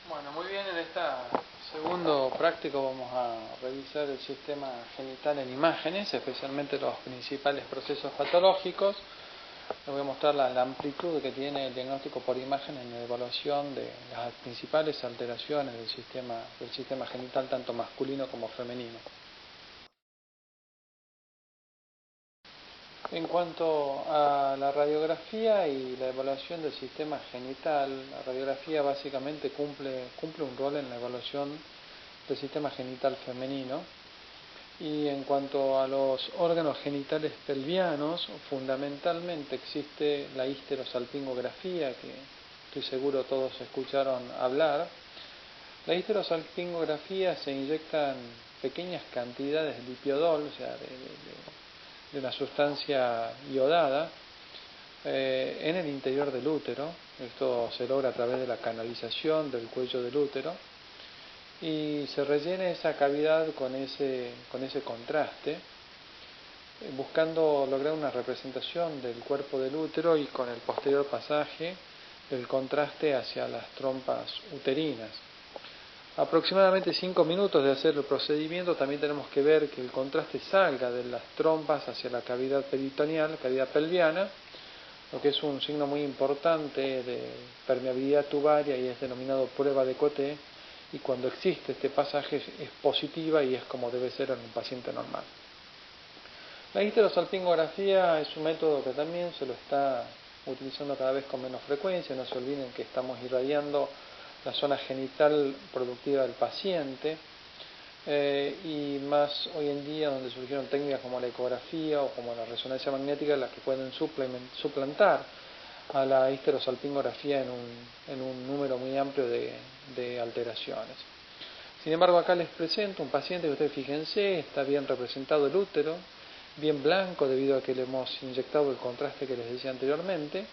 Bueno, muy bien, en este segundo práctico vamos a revisar el sistema genital en imágenes, especialmente los principales procesos patológicos. Les voy a mostrar la amplitud que tiene el diagnóstico por imagen en la evaluación de las principales alteraciones del sistema genital, tanto masculino como femenino. En cuanto a la radiografía y la evaluación del sistema genital, la radiografía básicamente cumple un rol en la evaluación del sistema genital femenino. Y en cuanto a los órganos genitales pelvianos, fundamentalmente existe la histerosalpingografía, que estoy seguro todos escucharon hablar. La histerosalpingografía se inyectan pequeñas cantidades de lipiodol, o sea, de una sustancia iodada, en el interior del útero. Esto se logra a través de la canalización del cuello del útero y se rellena esa cavidad con ese contraste, buscando lograr una representación del cuerpo del útero y con el posterior pasaje del contraste hacia las trompas uterinas. Aproximadamente 5 minutos de hacer el procedimiento también tenemos que ver que el contraste salga de las trompas hacia la cavidad peritoneal, cavidad pelviana, lo que es un signo muy importante de permeabilidad tubaria y es denominado prueba de Coté, y cuando existe este pasaje es positiva y es como debe ser en un paciente normal. La histerosalpingografía es un método que también se lo está utilizando cada vez con menos frecuencia. No se olviden que estamos irradiando la zona genital productiva del paciente, y más hoy en día, donde surgieron técnicas como la ecografía o como la resonancia magnética, las que pueden suplantar a la histerosalpingografía en un número muy amplio de alteraciones. Sin embargo, acá les presento un paciente que ustedes fíjense, está bien representado el útero, bien blanco debido a que le hemos inyectado el contraste que les decía anteriormente.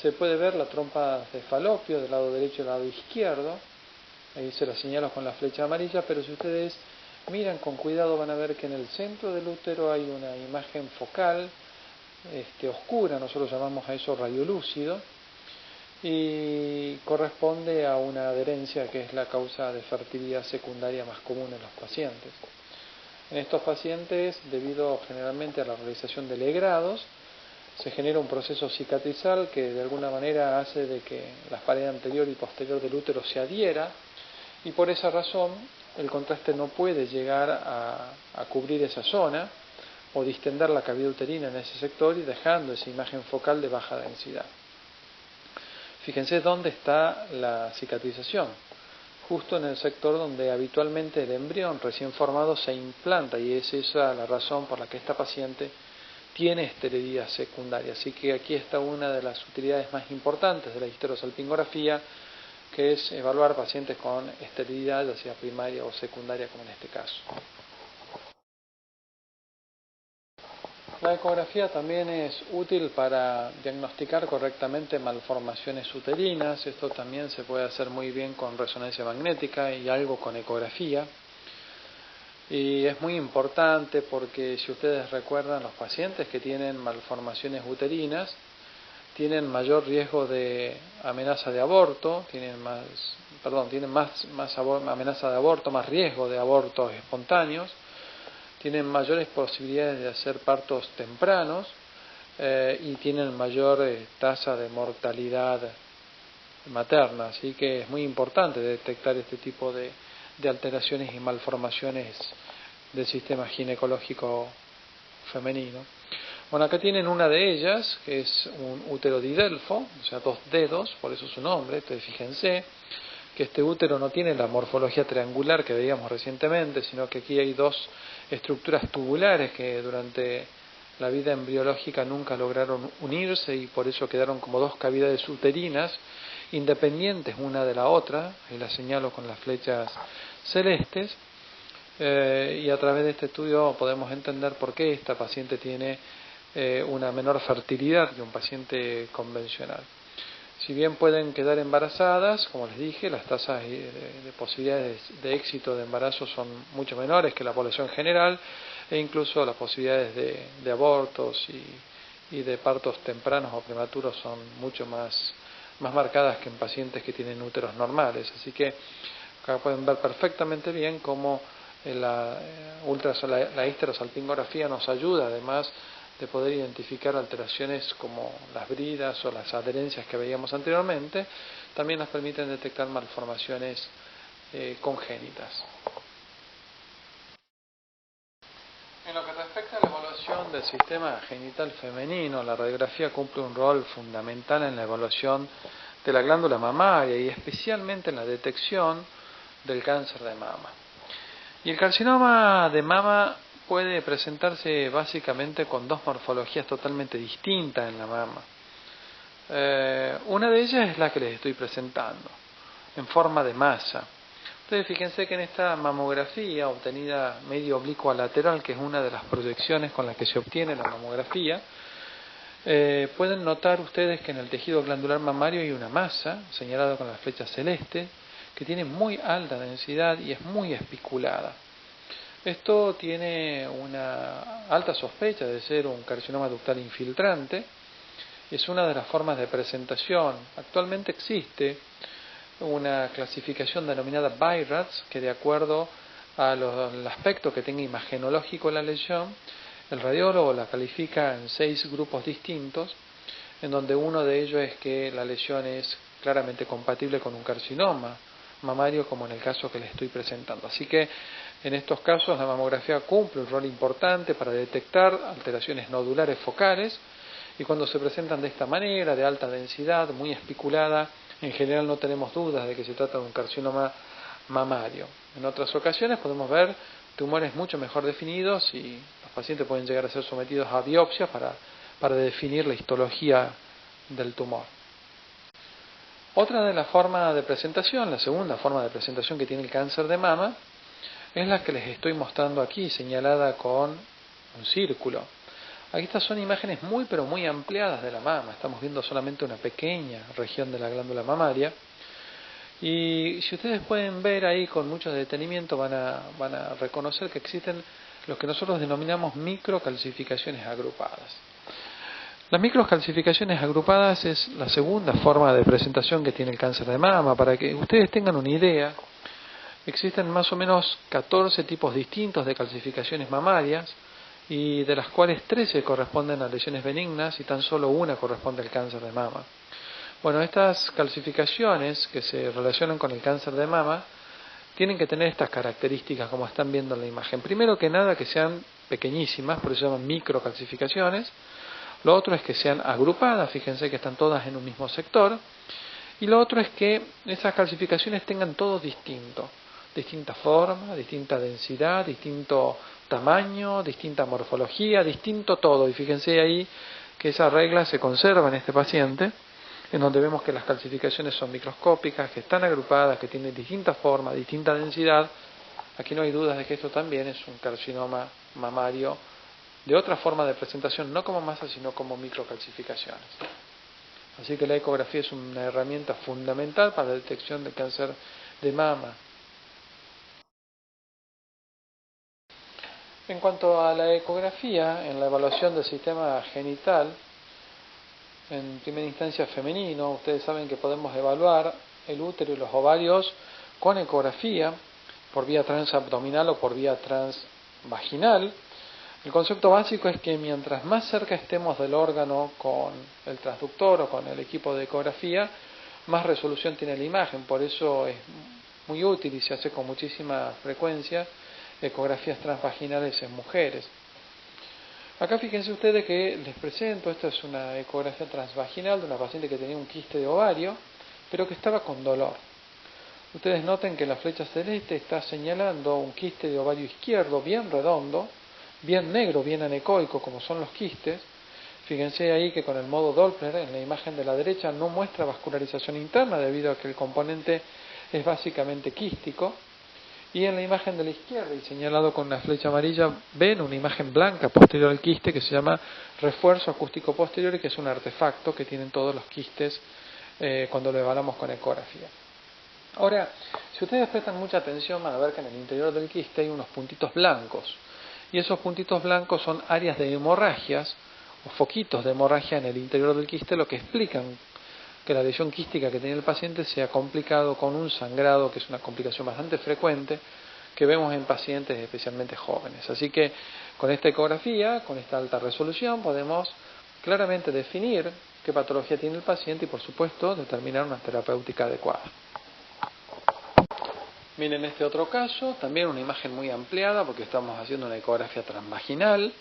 Se puede ver la trompa de falopio del lado derecho y del lado izquierdo. Ahí se la señalo con la flecha amarilla, pero si ustedes miran con cuidado van a ver que en el centro del útero hay una imagen focal oscura, nosotros llamamos a eso radiolúcido, y corresponde a una adherencia que es la causa de fertilidad secundaria más común en los pacientes. En estos pacientes, debido generalmente a la realización de legrados, se genera un proceso cicatrizal que de alguna manera hace de que la pared anterior y posterior del útero se adhiera, y por esa razón el contraste no puede llegar a cubrir esa zona o distender la cavidad uterina en ese sector y dejando esa imagen focal de baja densidad. Fíjense dónde está la cicatrización, justo en el sector donde habitualmente el embrión recién formado se implanta, y es esa la razón por la que esta paciente tiene esterilidad secundaria. Así que aquí está una de las utilidades más importantes de la histerosalpingografía, que es evaluar pacientes con esterilidad, ya sea primaria o secundaria, como en este caso. La ecografía también es útil para diagnosticar correctamente malformaciones uterinas. Esto también se puede hacer muy bien con resonancia magnética y algo con ecografía. Y es muy importante porque, si ustedes recuerdan, los pacientes que tienen malformaciones uterinas tienen mayor riesgo de amenaza de aborto, tienen más amenaza de aborto, más riesgo de abortos espontáneos, tienen mayores posibilidades de hacer partos tempranos, y tienen mayor tasa de mortalidad materna. Así que es muy importante detectar este tipo de alteraciones y malformaciones del sistema ginecológico femenino. Bueno, acá tienen una de ellas, que es un útero didelfo, o sea, 2 dedos, por eso su nombre. Entonces fíjense que este útero no tiene la morfología triangular que veíamos recientemente, sino que aquí hay 2 estructuras tubulares que durante la vida embriológica nunca lograron unirse y por eso quedaron como 2 cavidades uterinas independientes una de la otra. Ahí las señalo con las flechas celestes. Y a través de este estudio podemos entender por qué esta paciente tiene una menor fertilidad que un paciente convencional. Si bien pueden quedar embarazadas, como les dije, las tasas de posibilidades de éxito de embarazo son mucho menores que la población general, e incluso las posibilidades de abortos y de partos tempranos o prematuros son mucho más más marcadas que en pacientes que tienen úteros normales. Así que acá pueden ver perfectamente bien cómo la histerosalpingografía nos ayuda, además de poder identificar alteraciones como las bridas o las adherencias que veíamos anteriormente, también nos permiten detectar malformaciones congénitas. En lo que respecta a la evaluación del sistema genital femenino, la radiografía cumple un rol fundamental en la evaluación de la glándula mamaria y especialmente en la detección del cáncer de mama. Y el carcinoma de mama puede presentarse básicamente con dos morfologías totalmente distintas en la mama. Una de ellas es la que les estoy presentando, en forma de masa. Ustedes fíjense que en esta mamografía obtenida medio oblicua lateral, que es una de las proyecciones con las que se obtiene la mamografía, pueden notar ustedes que en el tejido glandular mamario hay una masa, señalada con la flecha celeste, que tiene muy alta densidad y es muy espiculada. Esto tiene una alta sospecha de ser un carcinoma ductal infiltrante. Es una de las formas de presentación. Actualmente existe una clasificación denominada BI-RADS, que de acuerdo al aspecto que tenga imagenológico la lesión, el radiólogo la califica en 6 grupos distintos, en donde uno de ellos es que la lesión es claramente compatible con un carcinoma mamario, como en el caso que les estoy presentando. Así que en estos casos la mamografía cumple un rol importante para detectar alteraciones nodulares focales, y cuando se presentan de esta manera, de alta densidad, muy espiculada, en general no tenemos dudas de que se trata de un carcinoma mamario. En otras ocasiones podemos ver tumores mucho mejor definidos y los pacientes pueden llegar a ser sometidos a biopsias para definir la histología del tumor. Otra de las formas de presentación, la segunda forma de presentación que tiene el cáncer de mama, es la que les estoy mostrando aquí, señalada con un círculo. Aquí estas son imágenes muy pero muy ampliadas de la mama. Estamos viendo solamente una pequeña región de la glándula mamaria. Y si ustedes pueden ver ahí con mucho detenimiento, van a reconocer que existen lo que nosotros denominamos microcalcificaciones agrupadas. Las microcalcificaciones agrupadas es la segunda forma de presentación que tiene el cáncer de mama. Para que ustedes tengan una idea, existen más o menos 14 tipos distintos de calcificaciones mamarias, y de las cuales 13 corresponden a lesiones benignas y tan solo una corresponde al cáncer de mama. Bueno, estas calcificaciones que se relacionan con el cáncer de mama tienen que tener estas características, como están viendo en la imagen. Primero que nada, que sean pequeñísimas, por eso se llaman microcalcificaciones. Lo otro es que sean agrupadas, fíjense que están todas en un mismo sector. Y lo otro es que esas calcificaciones tengan todo distinto, distinta forma, distinta densidad, distinto tamaño, distinta morfología, distinto todo. Y fíjense ahí que esa regla se conserva en este paciente, en donde vemos que las calcificaciones son microscópicas, que están agrupadas, que tienen distinta forma, distinta densidad. Aquí no hay dudas de que esto también es un carcinoma mamario de otra forma de presentación, no como masa, sino como microcalcificaciones. Así que la ecografía es una herramienta fundamental para la detección del cáncer de mama. En cuanto a la ecografía, en la evaluación del sistema genital, en primera instancia femenino, ustedes saben que podemos evaluar el útero y los ovarios con ecografía, por vía transabdominal o por vía transvaginal. El concepto básico es que mientras más cerca estemos del órgano con el transductor o con el equipo de ecografía, más resolución tiene la imagen. Por eso es muy útil y se hace con muchísima frecuencia ecografías transvaginales en mujeres. Acá fíjense ustedes que les presento, esta es una ecografía transvaginal de una paciente que tenía un quiste de ovario, pero que estaba con dolor. Ustedes noten que la flecha celeste está señalando un quiste de ovario izquierdo bien redondo, bien negro, bien anecoico como son los quistes. Fíjense ahí que con el modo Doppler en la imagen de la derecha no muestra vascularización interna debido a que el componente es básicamente quístico. Y en la imagen de la izquierda, y señalado con una flecha amarilla, ven una imagen blanca posterior al quiste que se llama refuerzo acústico posterior, y que es un artefacto que tienen todos los quistes cuando lo evaluamos con ecografía. Ahora, si ustedes prestan mucha atención, van a ver que en el interior del quiste hay unos puntitos blancos. Y esos puntitos blancos son áreas de hemorragias o foquitos de hemorragia en el interior del quiste, lo que explican que la lesión quística que tenía el paciente sea complicado con un sangrado, que es una complicación bastante frecuente que vemos en pacientes especialmente jóvenes. Así que con esta ecografía, con esta alta resolución, podemos claramente definir qué patología tiene el paciente y, por supuesto, determinar una terapéutica adecuada. Miren este otro caso, también una imagen muy ampliada porque estamos haciendo una ecografía transvaginal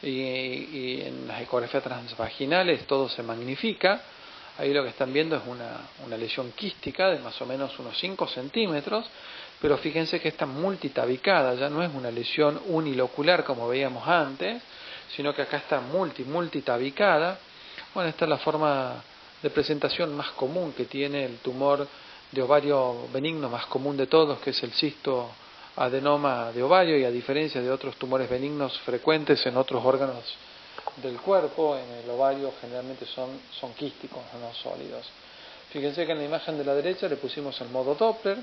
y en las ecografías transvaginales todo se magnifica. Ahí lo que están viendo es una lesión quística de más o menos unos 5 centímetros, pero fíjense que está multitabicada, ya no es una lesión unilocular como veíamos antes, sino que acá está multitabicada. Bueno, esta es la forma de presentación más común que tiene el tumor de ovario benigno más común de todos, que es el cisto adenoma de ovario, y a diferencia de otros tumores benignos frecuentes en otros órganos del cuerpo, en el ovario generalmente son quísticos, no sólidos. Fíjense que en la imagen de la derecha le pusimos el modo Doppler,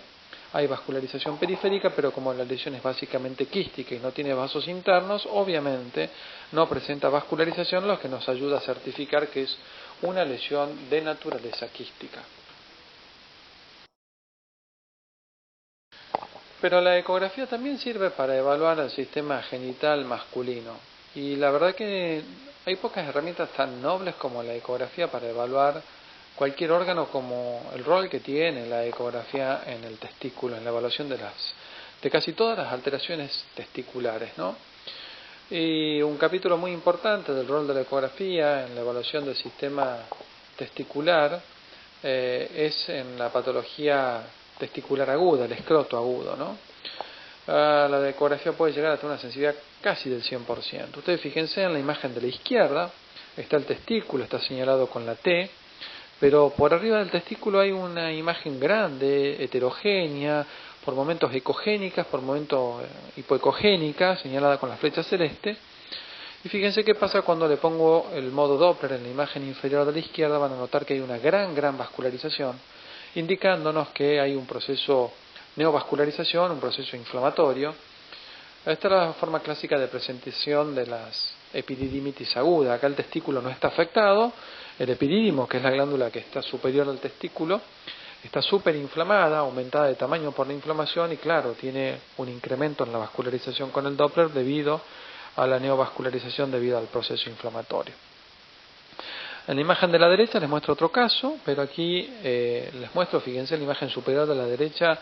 hay vascularización periférica, pero como la lesión es básicamente quística y no tiene vasos internos, obviamente no presenta vascularización, lo que nos ayuda a certificar que es una lesión de naturaleza quística. Pero la ecografía también sirve para evaluar el sistema genital masculino. Y la verdad que hay pocas herramientas tan nobles como la ecografía para evaluar cualquier órgano, como el rol que tiene la ecografía en el testículo, en la evaluación de casi todas las alteraciones testiculares, ¿no? Y un capítulo muy importante del rol de la ecografía en la evaluación del sistema testicular es en la patología testicular aguda, el escroto agudo, ¿no? La ecografía puede llegar a tener una sensibilidad casi del 100%. Ustedes fíjense en la imagen de la izquierda, está el testículo, está señalado con la T, pero por arriba del testículo hay una imagen grande, heterogénea, por momentos ecogénica, por momentos hipoecogénica, señalada con la flecha celeste. Y fíjense qué pasa cuando le pongo el modo Doppler en la imagen inferior de la izquierda. Van a notar que hay una gran vascularización, indicándonos que hay un proceso neovascularización, un proceso inflamatorio. Esta es la forma clásica de presentación de las epididimitis aguda. Acá el testículo no está afectado, el epidídimo, que es la glándula que está superior al testículo, está súper inflamada, aumentada de tamaño por la inflamación y claro, tiene un incremento en la vascularización con el Doppler debido a la neovascularización debido al proceso inflamatorio. En la imagen de la derecha les muestro otro caso, pero aquí les muestro, fíjense, en la imagen superior de la derecha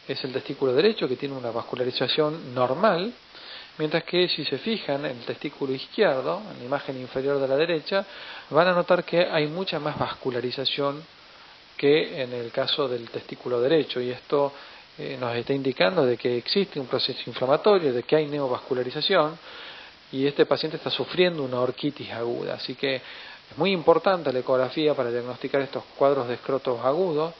es el testículo derecho que tiene una vascularización normal, mientras que si se fijan en el testículo izquierdo, en la imagen inferior de la derecha, van a notar que hay mucha más vascularización que en el caso del testículo derecho, y esto nos está indicando de que existe un proceso inflamatorio, de que hay neovascularización, y este paciente está sufriendo una orquitis aguda. Así que es muy importante la ecografía para diagnosticar estos cuadros de escrotos agudos,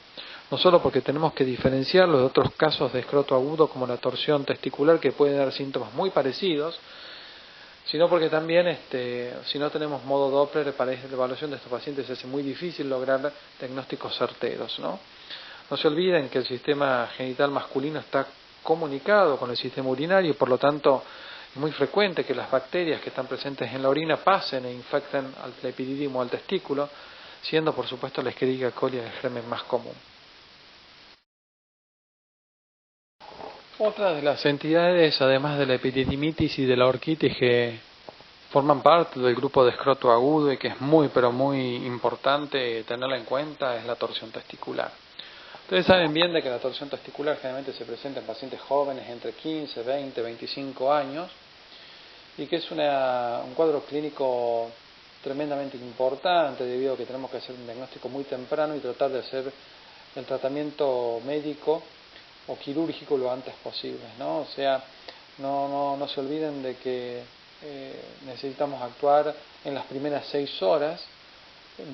no solo porque tenemos que diferenciarlos de otros casos de escroto agudo como la torsión testicular, que pueden dar síntomas muy parecidos, sino porque también si no tenemos modo Doppler para la evaluación de estos pacientes se hace muy difícil lograr diagnósticos certeros, ¿no? No se olviden que el sistema genital masculino está comunicado con el sistema urinario y por lo tanto es muy frecuente que las bacterias que están presentes en la orina pasen e infecten al epidídimo o al testículo, siendo por supuesto la Escherichia coli el germen más común. Otra de las entidades, además de la epididimitis y de la orquitis, que forman parte del grupo de escroto agudo y que es muy importante tenerla en cuenta, es la torsión testicular. Ustedes saben bien de que la torsión testicular generalmente se presenta en pacientes jóvenes entre 15, 20, 25 años y que es un cuadro clínico tremendamente importante debido a que tenemos que hacer un diagnóstico muy temprano y tratar de hacer el tratamiento médico o quirúrgico lo antes posible, ¿no? O sea, no se olviden de que necesitamos actuar en las primeras 6 horas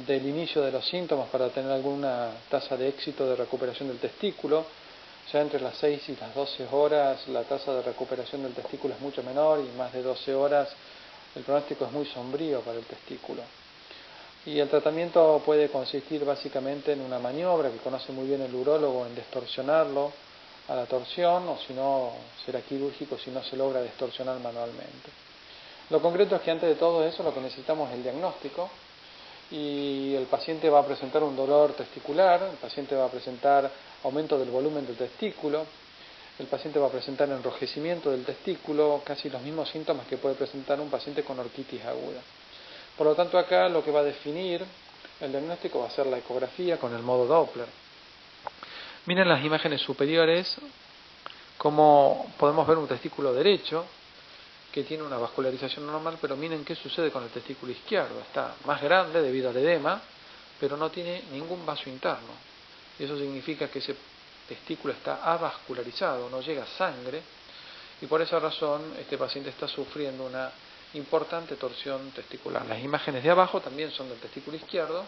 del inicio de los síntomas para tener alguna tasa de éxito de recuperación del testículo. Ya entre las 6 y las 12 horas la tasa de recuperación del testículo es mucho menor y más de 12 horas el pronóstico es muy sombrío para el testículo. Y el tratamiento puede consistir básicamente en una maniobra que conoce muy bien el urólogo, en distorsionarlo a la torsión, o si no será quirúrgico si no se logra distorsionar manualmente. Lo concreto es que antes de todo eso lo que necesitamos es el diagnóstico, y el paciente va a presentar un dolor testicular, el paciente va a presentar aumento del volumen del testículo, el paciente va a presentar enrojecimiento del testículo, casi los mismos síntomas que puede presentar un paciente con orquitis aguda. Por lo tanto, acá lo que va a definir el diagnóstico va a ser la ecografía con el modo Doppler. Miren las imágenes superiores, cómo podemos ver un testículo derecho que tiene una vascularización normal, pero miren qué sucede con el testículo izquierdo. Está más grande debido al edema, pero no tiene ningún vaso interno. Y eso significa que ese testículo está avascularizado, no llega sangre, y por esa razón este paciente está sufriendo una importante torsión testicular. Las imágenes de abajo también son del testículo izquierdo,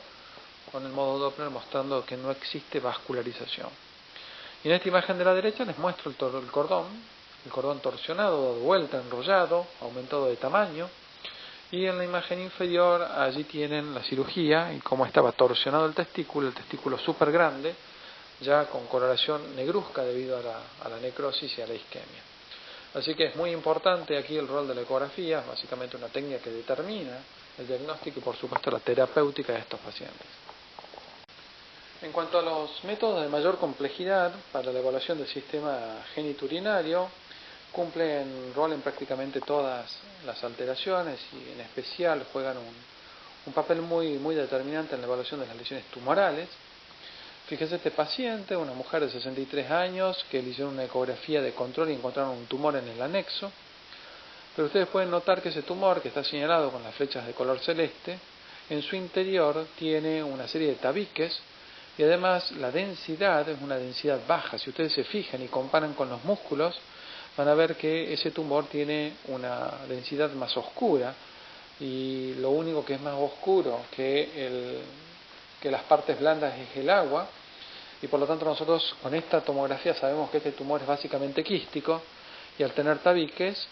con el modo Doppler mostrando que no existe vascularización. Y en esta imagen de la derecha les muestro el cordón torsionado, dado vuelta, enrollado, aumentado de tamaño. Y en la imagen inferior allí tienen la cirugía y cómo estaba torsionado el testículo súper grande, ya con coloración negruzca debido a la necrosis y a la isquemia. Así que es muy importante aquí el rol de la ecografía, básicamente una técnica que determina el diagnóstico y por supuesto la terapéutica de estos pacientes. En cuanto a los métodos de mayor complejidad para la evaluación del sistema geniturinario, cumplen rol en prácticamente todas las alteraciones y en especial juegan un papel muy determinante en la evaluación de las lesiones tumorales. Fíjese este paciente, una mujer de 63 años, que le hicieron una ecografía de control y encontraron un tumor en el anexo. Pero ustedes pueden notar que ese tumor, que está señalado con las flechas de color celeste, en su interior tiene una serie de tabiques y además la densidad es una densidad baja. Si ustedes se fijan y comparan con los músculos, van a ver que ese tumor tiene una densidad más oscura y lo único que es más oscuro que las partes blandas es el agua, y por lo tanto nosotros con esta tomografía sabemos que este tumor es básicamente quístico y al tener tabiques,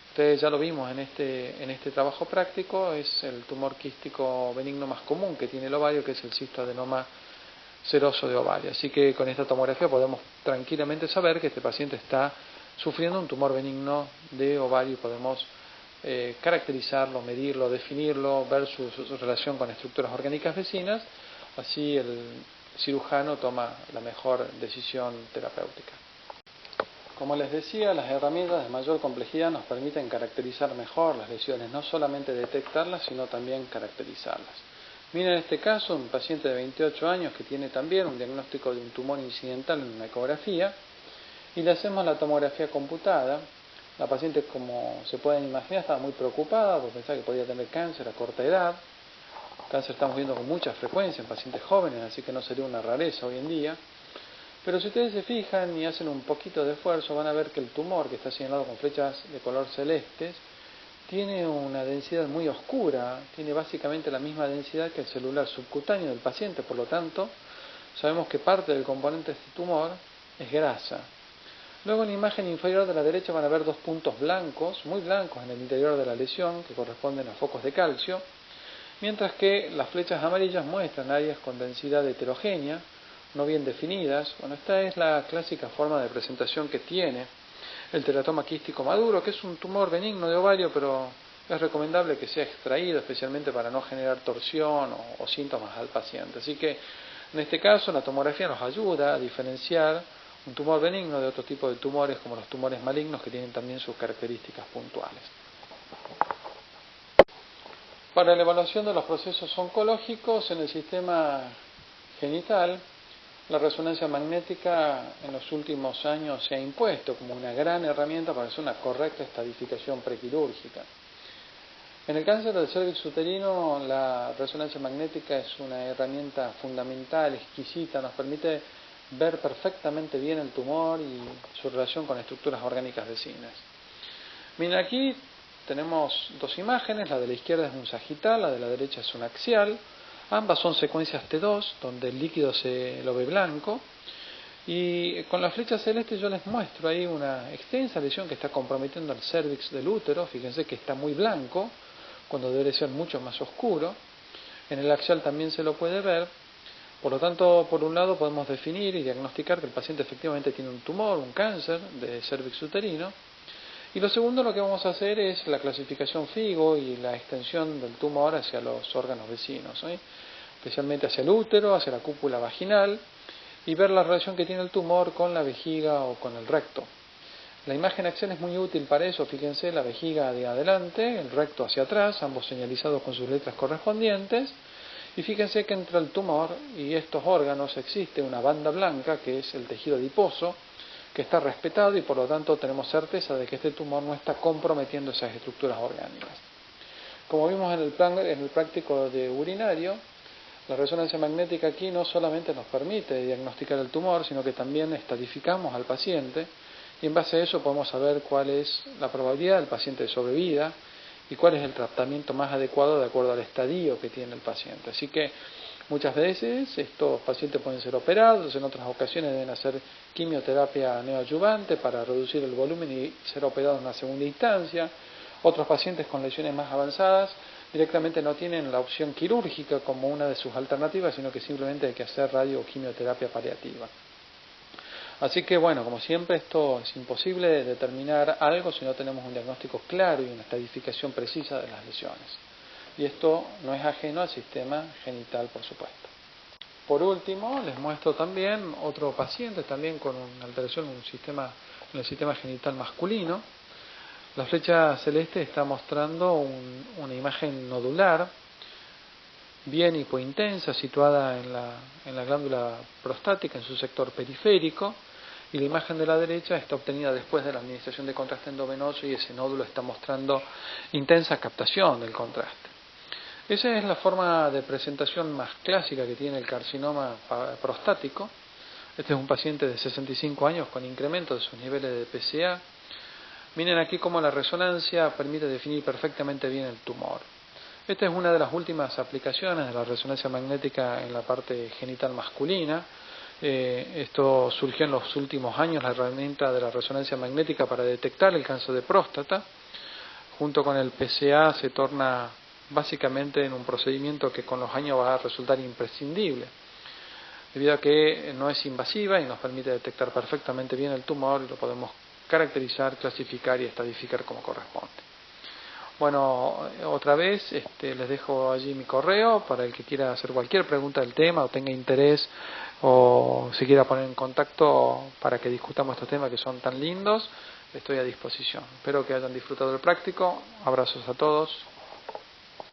ustedes ya lo vimos en este trabajo práctico, es el tumor quístico benigno más común que tiene el ovario, que es el cistoadenoma seroso de ovario. Así que con esta tomografía podemos tranquilamente saber que este paciente está sufriendo un tumor benigno de ovario y podemos caracterizarlo, medirlo, definirlo, ver su relación con estructuras orgánicas vecinas. Así el cirujano toma la mejor decisión terapéutica. Como les decía, las herramientas de mayor complejidad nos permiten caracterizar mejor las lesiones, no solamente detectarlas, sino también caracterizarlas. Miren en este caso un paciente de 28 años que tiene también un diagnóstico de un tumor incidental en una ecografía y le hacemos la tomografía computada. La paciente, como se pueden imaginar, estaba muy preocupada porque pensaba que podía tener cáncer a corta edad. Cáncer estamos viendo con mucha frecuencia en pacientes jóvenes, así que no sería una rareza hoy en día. Pero si ustedes se fijan y hacen un poquito de esfuerzo, van a ver que el tumor, que está señalado con flechas de color celestes, tiene una densidad muy oscura, tiene básicamente la misma densidad que el celular subcutáneo del paciente, por lo tanto, sabemos que parte del componente de este tumor es grasa. Luego en la imagen inferior de la derecha van a ver dos puntos blancos, muy blancos en el interior de la lesión, que corresponden a focos de calcio, mientras que las flechas amarillas muestran áreas con densidad heterogénea, no bien definidas. Bueno, esta es la clásica forma de presentación que tiene el teratoma quístico maduro, que es un tumor benigno de ovario, pero es recomendable que sea extraído, especialmente para no generar torsión o síntomas al paciente. Así que en este caso la tomografía nos ayuda a diferenciar un tumor benigno de otro tipo de tumores, como los tumores malignos, que tienen también sus características puntuales. Para la evaluación de los procesos oncológicos en el sistema genital, la resonancia magnética en los últimos años se ha impuesto como una gran herramienta para hacer una correcta estadificación prequirúrgica. En el cáncer del cérvix uterino, la resonancia magnética es una herramienta fundamental, exquisita, nos permite ver perfectamente bien el tumor y su relación con estructuras orgánicas vecinas. Miren, aquí tenemos dos imágenes, la de la izquierda es un sagital, la de la derecha es un axial. Ambas son secuencias T2, donde el líquido se lo ve blanco. Y con la flecha celeste yo les muestro ahí una extensa lesión que está comprometiendo al cérvix del útero. Fíjense que está muy blanco, cuando debe ser mucho más oscuro. En el axial también se lo puede ver. Por lo tanto, por un lado podemos definir y diagnosticar que el paciente efectivamente tiene un tumor, un cáncer de cérvix uterino. Y lo segundo, lo que vamos a hacer es la clasificación FIGO y la extensión del tumor hacia los órganos vecinos, ¿sí? Especialmente hacia el útero, hacia la cúpula vaginal, y ver la relación que tiene el tumor con la vejiga o con el recto. La imagen axial es muy útil para eso, fíjense, la vejiga de adelante, el recto hacia atrás, ambos señalizados con sus letras correspondientes, y fíjense que entre el tumor y estos órganos existe una banda blanca que es el tejido adiposo, que está respetado y por lo tanto tenemos certeza de que este tumor no está comprometiendo esas estructuras orgánicas. Como vimos en el práctico de urinario, la resonancia magnética aquí no solamente nos permite diagnosticar el tumor, sino que también estadificamos al paciente y en base a eso podemos saber cuál es la probabilidad del paciente de sobrevida y cuál es el tratamiento más adecuado de acuerdo al estadio que tiene el paciente. Así que muchas veces estos pacientes pueden ser operados, en otras ocasiones deben hacer quimioterapia neoadyuvante para reducir el volumen y ser operados en una segunda instancia. Otros pacientes con lesiones más avanzadas directamente no tienen la opción quirúrgica como una de sus alternativas, sino que simplemente hay que hacer radio o quimioterapia paliativa. Así que bueno, como siempre, esto es imposible determinar algo si no tenemos un diagnóstico claro y una estadificación precisa de las lesiones. Y esto no es ajeno al sistema genital, por supuesto. Por último, les muestro también otro paciente también con una alteración en el sistema genital masculino. La flecha celeste está mostrando una imagen nodular bien hipointensa situada en la glándula prostática en su sector periférico, y la imagen de la derecha está obtenida después de la administración de contraste endovenoso y ese nódulo está mostrando intensa captación del contraste. Esa es la forma de presentación más clásica que tiene el carcinoma prostático. Este es un paciente de 65 años con incremento de sus niveles de PSA. Miren aquí cómo la resonancia permite definir perfectamente bien el tumor. Esta es una de las últimas aplicaciones de la resonancia magnética en la parte genital masculina. Esto surgió en los últimos años, la herramienta de la resonancia magnética para detectar el cáncer de próstata. Junto con el PSA se torna básicamente en un procedimiento que con los años va a resultar imprescindible, debido a que no es invasiva y nos permite detectar perfectamente bien el tumor y lo podemos caracterizar, clasificar y estadificar como corresponde. Bueno, otra vez les dejo allí mi correo para el que quiera hacer cualquier pregunta del tema o tenga interés o se quiera poner en contacto para que discutamos estos temas que son tan lindos. Estoy a disposición. Espero que hayan disfrutado del práctico. Abrazos a todos.